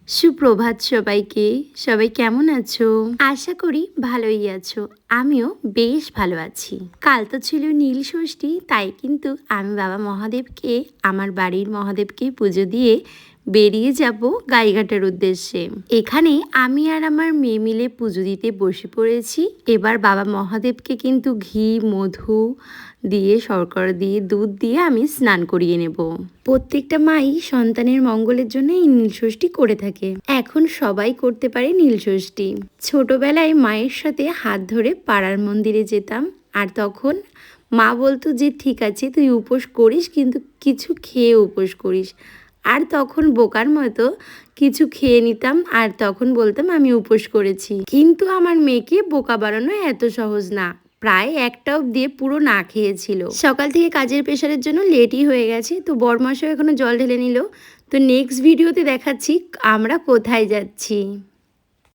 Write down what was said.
সুপ্রভাত সবাইকে। সবাই কেমন আছো? আশা করি ভালোই আছো। আমিও বেশ ভালো আছি। কাল তো ছিল নীল ষষ্ঠী, তাই কিন্তু আমি বাবা মহাদেবকে, আমার বাড়ির মহাদেবকে পুজো দিয়ে বেরিয়ে যাব গাইঘাটের উদ্দেশ্যে। এখানে আমি আর আমার মেয়ে মিলে পুজো দিতে বসে পড়েছি। এবার বাবা মহাদেবকে কিন্তু ঘি, মধু দিয়ে, শর্করা দিয়ে, দুধ দিয়ে আমি স্নান করিয়ে নেব। প্রত্যেকটা মাই সন্তানের মঙ্গলের জন্য এই নীলষষ্ঠী করে থাকে। এখন সবাই করতে পারে নীলষষ্ঠী। ছোটবেলায় মায়ের সাথে হাত ধরে পাড়ার মন্দিরে যেতাম, আর তখন মা বলতো যে ঠিক আছে তুই উপোস করিস, কিন্তু কিছু খেয়ে উপোস করিস। আর তখন বোকার মতো কিছু খেয়ে নিতাম, আর তখন বলতাম আমি উপোস করেছি। কিন্তু আমার মেয়েকে বোকা বানানো এত সহজ না। প্রায় একটা অবধি পুরো না খেয়েছিল। সকাল থেকে কাজের প্রেশারের জন্য লেটই হয়ে গেছে, তো বরমাসও এখনো জল ঢেলে নিল। তো নেক্সট ভিডিওতে দেখাচ্ছি আমরা কোথায় যাচ্ছি।